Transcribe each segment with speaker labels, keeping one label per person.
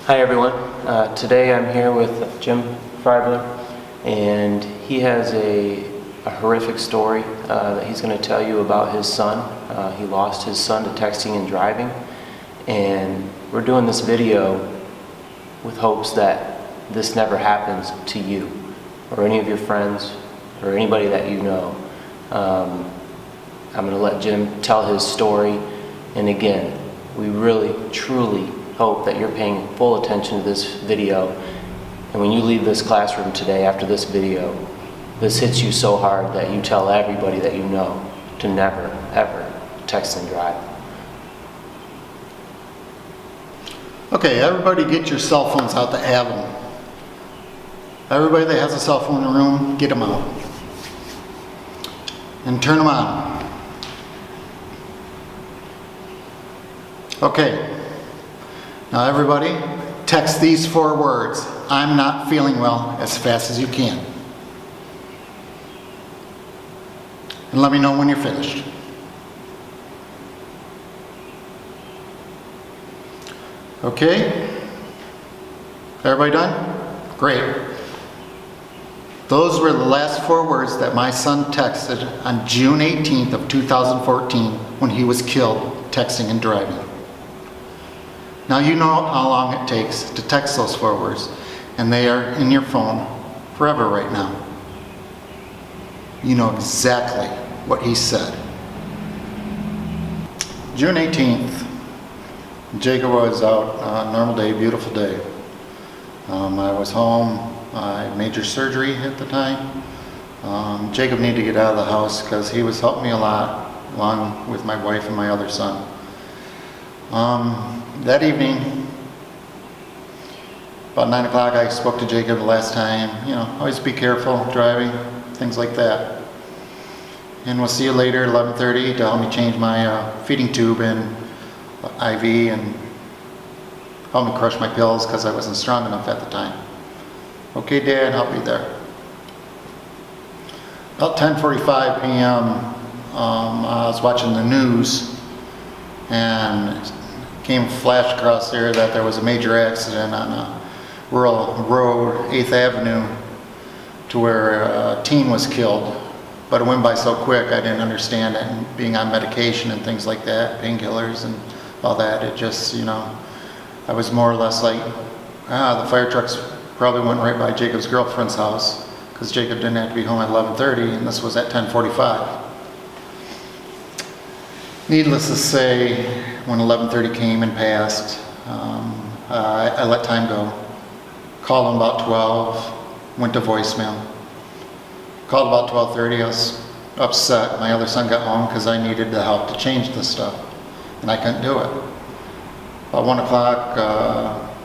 Speaker 1: Hi everyone. Today I'm here with Jim Freybler, and he has a horrific story that he's going to tell you about his son. He lost his son to texting and driving, and we're doing this video with hopes that this never happens to you or any of your friends or anybody that you know. I'm going to let Jim tell his story, and again, we really, truly hope that you're paying full attention to this video, and when you leave this classroom today after this video, this hits you so hard that you tell everybody that you know to never, ever text and drive.
Speaker 2: Okay, everybody get your cell phones out that have them. Everybody that has a cell phone in the room, get them out. And turn them on. Okay. Now everybody, text these 4 words, "I'm not feeling well," as fast as you can. And let me know when you're finished. Okay? Everybody done? Great. Those were the last 4 words that my son texted on June 18th of 2014 when he was killed texting and driving. Now you know how long it takes to text those 4 words, and they are in your phone forever right now. You know exactly what he said. June 18th, Jacob was out, normal day, beautiful day. I was home, I had major surgery at the time. Jacob needed to get out of the house because he was helping me a lot, along with my wife and my other son. That evening, about 9 o'clock, I spoke to Jacob the last time. You know, always be careful driving, things like that. And we'll see you later at 11:30 to help me change my feeding tube and IV and help me crush my pills because I wasn't strong enough at the time. Okay, Dad, I'll be there. About 10:45 p.m., I was watching the news, and came flash across there that there was a major accident on a rural road, 8th Avenue, to where a teen was killed. But it went by so quick, I didn't understand it, and being on medication and things like that, painkillers and all that, it just, you know, I was more or less like, the fire trucks probably went right by Jacob's girlfriend's house, because Jacob didn't have to be home at 11:30, and this was at 10:45. Needless to say, when 11:30 came and passed, I let time go. Called him about 12, went to voicemail. Called about 12:30, I was upset. My other son got home because I needed the help to change the stuff, and I couldn't do it. About 1 o'clock,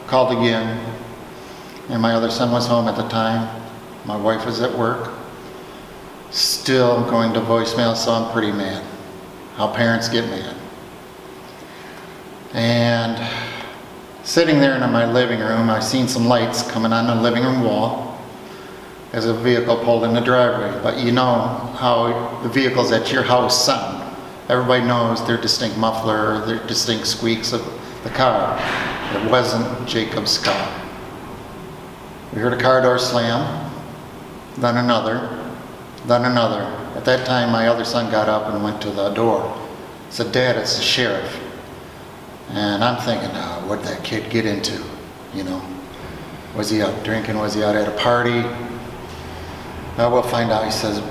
Speaker 2: called again, and my other son was home at the time. My wife was at work. Still going to voicemail, so I'm pretty mad. How parents get mad. And sitting there in my living room, I seen some lights coming on the living room wall as a vehicle pulled in the driveway. But you know how the vehicles at your house sound. Everybody knows their distinct muffler, their distinct squeaks of the car. It wasn't Jacob's car. We heard a car door slam, then another, then another. At that time, my other son got up and went to the door. He said, "Dad, it's the sheriff." And I'm thinking, what did that kid get into? You know, was he out drinking? Was he out at a party? We'll find out, he says.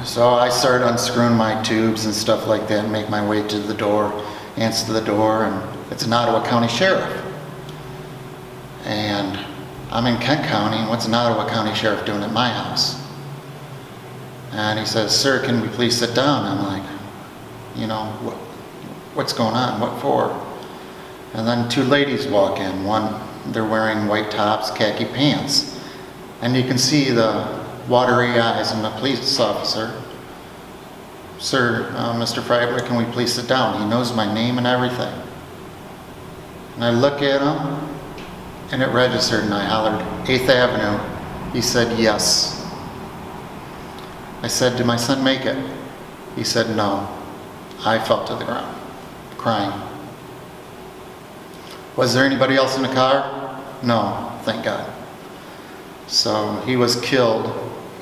Speaker 2: So I started unscrewing my tubes and stuff like that and make my way to the door, answer the door, and it's an Ottawa County Sheriff. And I'm in Kent County, and what's an Ottawa County Sheriff doing at my house? And he says, "Sir, can we please sit down?" I'm like, you know, what's going on? What for? And then 2 ladies walk in. One, they're wearing white tops, khaki pants. And you can see the watery eyes of the police officer. "Sir, Mr. Freybler, can we please sit down?" He knows my name and everything. And I look at him, and it registered, and I hollered, "8th Avenue." He said, "Yes." I said, "Did my son make it?" He said, "No." I fell to the ground, crying. "Was there anybody else in the car?" No, thank God. So he was killed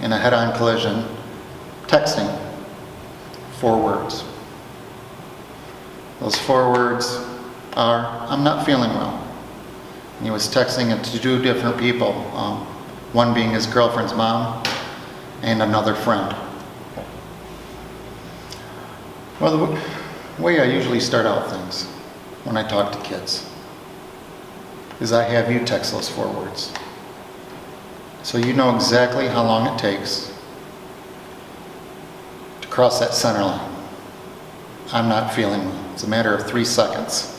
Speaker 2: in a head-on collision, texting 4 words. Those 4 words are, "I'm not feeling well." And he was texting it to 2 different people, one being his girlfriend's mom and another friend. Well, the way I usually start out things when I talk to kids is I have you text those 4 words. So you know exactly how long it takes to cross that center line. I'm not feeling well. It's a matter of 3 seconds.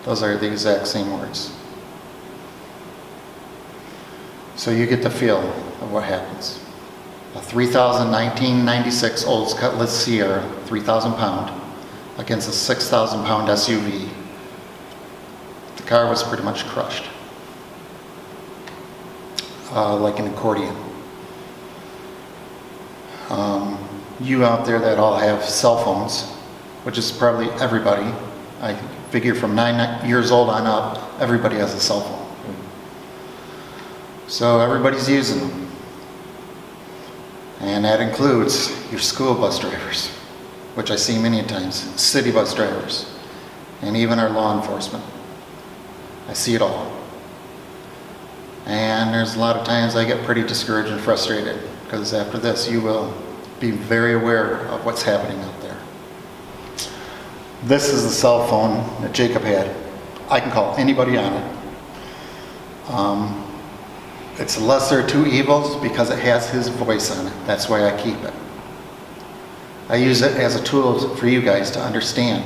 Speaker 2: Those are the exact same words. So you get the feel of what happens. A 1996 Olds Cutlass Sierra, 3,000 pound, against a 6,000 pound SUV. The car was pretty much crushed. Like an accordion. You out there that all have cell phones, which is probably everybody, I figure from 9 years old on up, everybody has a cell phone. So everybody's using them. And that includes your school bus drivers, which I see many times, city bus drivers, and even our law enforcement. I see it all. And there's a lot of times I get pretty discouraged and frustrated, because after this you will be very aware of what's happening out there. This is the cell phone that Jacob had. I can call anybody on it. It's the lesser of 2 evils because it has his voice on it. That's why I keep it. I use it as a tool for you guys to understand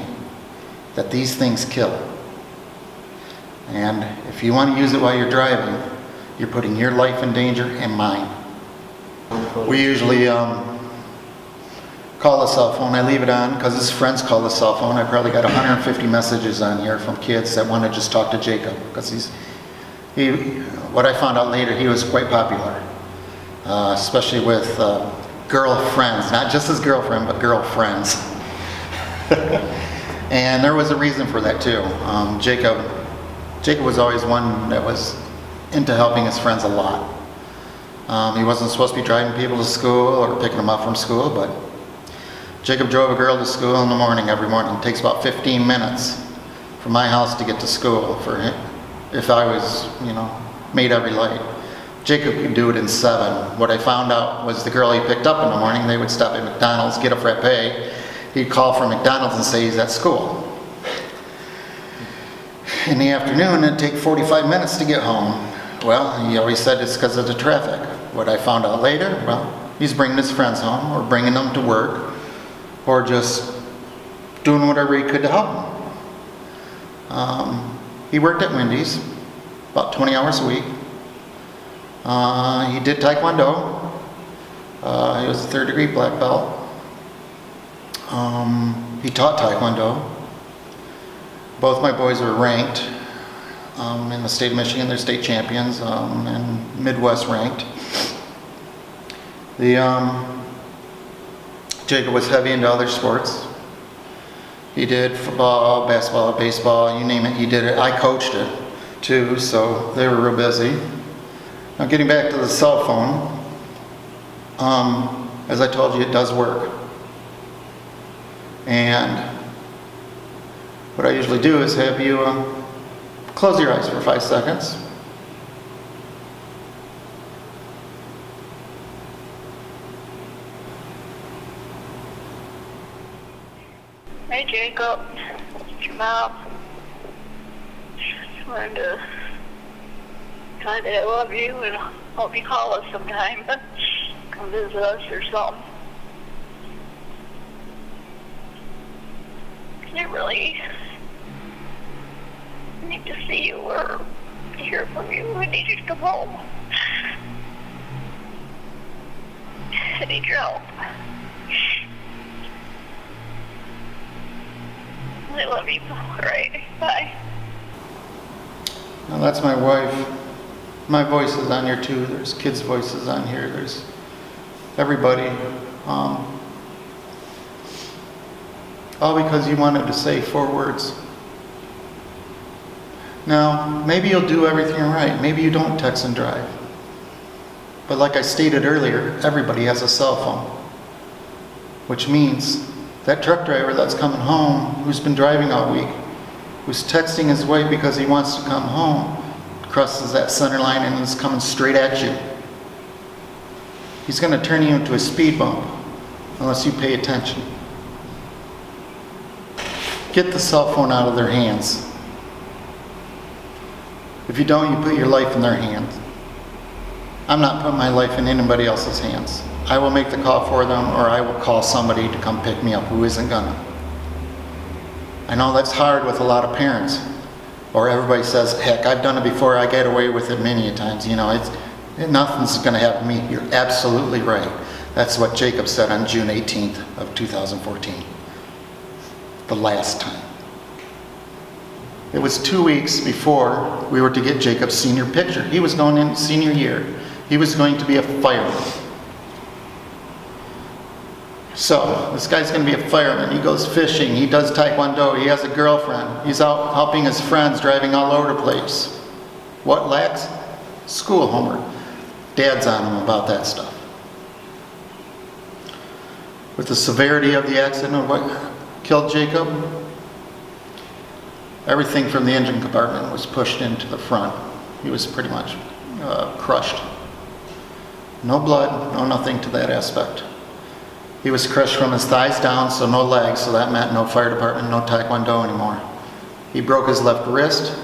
Speaker 2: that these things kill. And if you want to use it while you're driving, you're putting your life in danger and mine. We usually call the cell phone. I leave it on because his friends call the cell phone. I probably got 150 messages on here from kids that want to just talk to Jacob because what I found out later, he was quite popular, especially with girlfriends, not just his girlfriend, but girlfriends. And there was a reason for that too. Jacob was always one that was into helping his friends a lot. He wasn't supposed to be driving people to school or picking them up from school, but Jacob drove a girl to school in the morning every morning. It takes about 15 minutes from my house to get to school for him. If I was, made every light. Jacob could do it in 7. What I found out was the girl he picked up in the morning, they would stop at McDonald's, get a frappe. He'd call from McDonald's and say he's at school. In the afternoon, it'd take 45 minutes to get home. Well, he always said it's because of the traffic. What I found out later, he's bringing his friends home or bringing them to work or just doing whatever he could to help them. He worked at Wendy's about 20 hours a week. He did Taekwondo. He was a 3rd-degree black belt. He taught Taekwondo. Both my boys were ranked in the state of Michigan. They're state champions and Midwest ranked. Jacob was heavy into other sports. He did football, basketball, baseball, you name it, he did it. I coached it too, so they were real busy. Now getting back to the cell phone, as I told you, it does work. And what I usually do is have you close your eyes for 5 seconds.
Speaker 3: Hey Jacob, it's your mom. Just wanted to tell you that I love you and hope you call us sometime. Come visit us or something. I really need to see you or hear from you. I need you to come home. I need your help. I love you. All right. Bye.
Speaker 2: Now that's my wife. My voice is on here too. There's kids' voices on here. There's everybody. All because you wanted to say 4 words. Now, maybe you'll do everything right. Maybe you don't text and drive. But like I stated earlier, everybody has a cell phone. Which means that truck driver that's coming home, who's been driving all week, who's texting his wife because he wants to come home, crosses that center line and is coming straight at you. He's going to turn you into a speed bump unless you pay attention. Get the cell phone out of their hands. If you don't, you put your life in their hands. I'm not putting my life in anybody else's hands. I will make the call for them, or I will call somebody to come pick me up who isn't gonna. I know that's hard with a lot of parents. Or everybody says, heck, I've done it before, I get away with it many times. You know, nothing's gonna happen to me. You're absolutely right. That's what Jacob said on June 18th of 2014. The last time. It was 2 weeks before we were to get Jacob's senior picture. He was going in senior year. He was going to be a fireman. So, this guy's going to be a fireman. He goes fishing. He does taekwondo. He has a girlfriend. He's out helping his friends, driving all over the place. What lacks? School homework. Dad's on him about that stuff. With the severity of the accident of what killed Jacob, everything from the engine compartment was pushed into the front. He was pretty much crushed. No blood, no nothing to that aspect. He was crushed from his thighs down, so no legs, so that meant no fire department, no taekwondo anymore. He broke his left wrist,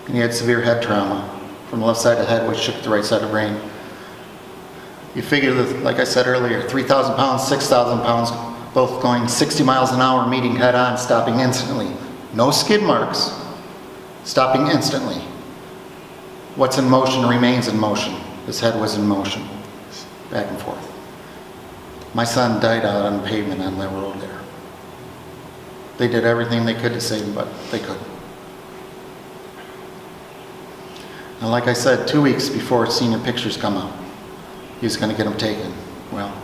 Speaker 2: and he had severe head trauma from the left side of the head, which shook the right side of the brain. You figure that, like I said earlier, 3,000 pounds, 6,000 pounds, both going 60 miles an hour, meeting head on, stopping instantly. No skid marks, stopping instantly. What's in motion remains in motion. His head was in motion, back and forth. My son died out on the pavement on that road there. They did everything they could to save him, but they couldn't. Now, like I said, 2 weeks before senior pictures come out, he was going to get them taken. Well,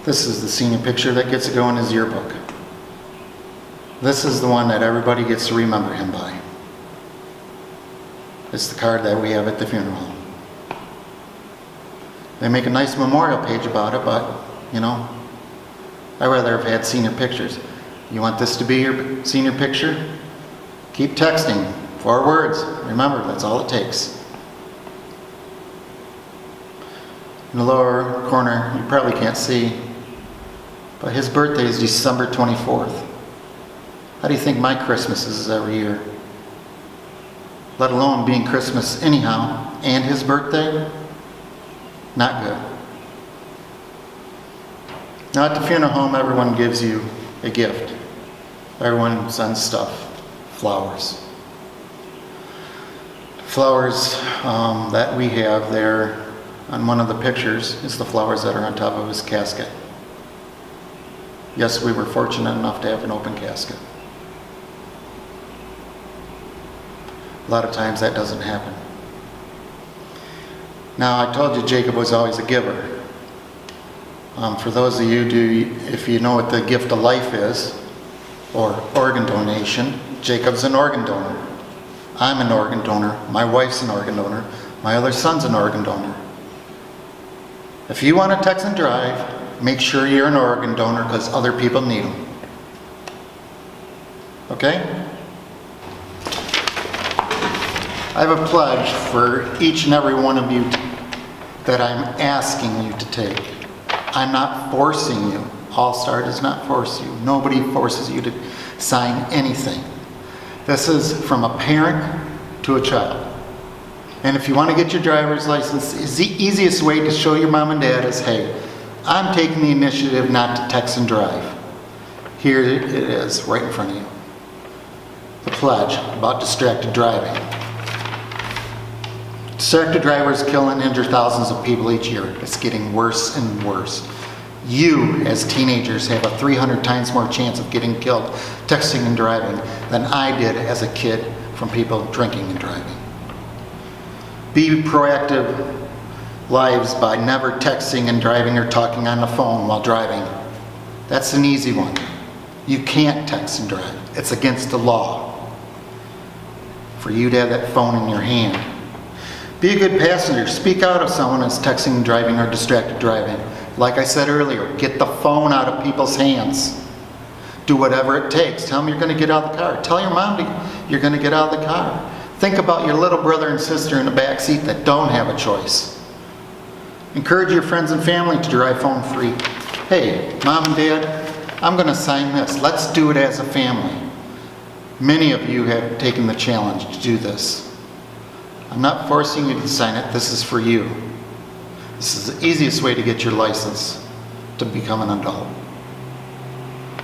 Speaker 2: this is the senior picture that gets to go in his yearbook. This is the one that everybody gets to remember him by. It's the card that we have at the funeral home. They make a nice memorial page about it, but, you know, I'd rather have had senior pictures. You want this to be your senior picture? Keep texting. 4 words. Remember, that's all it takes. In the lower corner, you probably can't see, but his birthday is December 24th. How do you think my Christmas is every year? Let alone being Christmas anyhow, and his birthday? Not good. Now at the funeral home, everyone gives you a gift. Everyone sends stuff, flowers. Flowers that we have there on one of the pictures is the flowers that are on top of his casket. Yes, we were fortunate enough to have an open casket. A lot of times that doesn't happen. Now, I told you Jacob was always a giver. For those of you, if you know what the gift of life is, or organ donation, Jacob's an organ donor. I'm an organ donor. My wife's an organ donor. My other son's an organ donor. If you want to text and drive, make sure you're an organ donor because other people need them. Okay? I have a pledge for each and every one of you that I'm asking you to take. I'm not forcing you. All-Star does not force you. Nobody forces you to sign anything. This is from a parent to a child. And if you want to get your driver's license, the easiest way to show your mom and dad is, hey, I'm taking the initiative not to text and drive. Here it is, right in front of you. The pledge about distracted driving. Distracted drivers kill and injure thousands of people each year. It's getting worse and worse. You, as teenagers, have a 300 times more chance of getting killed texting and driving than I did as a kid from people drinking and driving. Be proactive lives by never texting and driving or talking on the phone while driving. That's an easy one. You can't text and drive. It's against the law. for you to have that phone in your hand. Be a good passenger. Speak out if someone is texting, driving, or distracted driving. Like I said earlier, get the phone out of people's hands. Do whatever it takes. Tell them you're going to get out of the car. Tell your mom you're going to get out of the car. Think about your little brother and sister in the back seat that don't have a choice. Encourage your friends and family to drive phone free. Hey, mom and dad, I'm going to sign this. Let's do it as a family. Many of you have taken the challenge to do this. I'm not forcing you to sign it. This is for you. This is the easiest way to get your license to become an adult.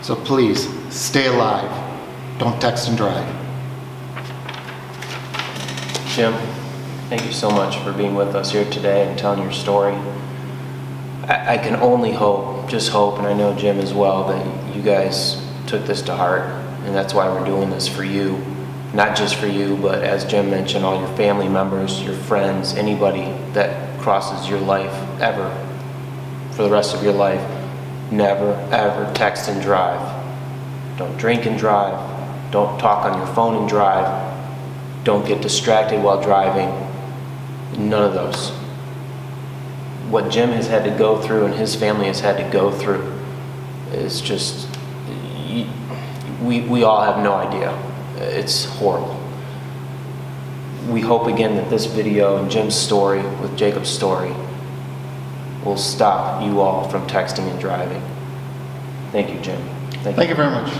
Speaker 2: So please, stay alive. Don't text and drive.
Speaker 1: Jim, thank you so much for being with us here today and telling your story. I can only hope, just hope, and I know Jim as well, that you guys took this to heart, and that's why we're doing this for you. Not just for you, but as Jim mentioned, all your family members, your friends, anybody that crosses your life ever, for the rest of your life. Never, ever text and drive. Don't drink and drive. Don't talk on your phone and drive. Don't get distracted while driving. None of those. What Jim has had to go through and his family has had to go through is just, we all have no idea. It's horrible. We hope again that this video and Jim's story with Jacob's story will stop you all from texting and driving. Thank you, Jim.
Speaker 2: Thank you very much.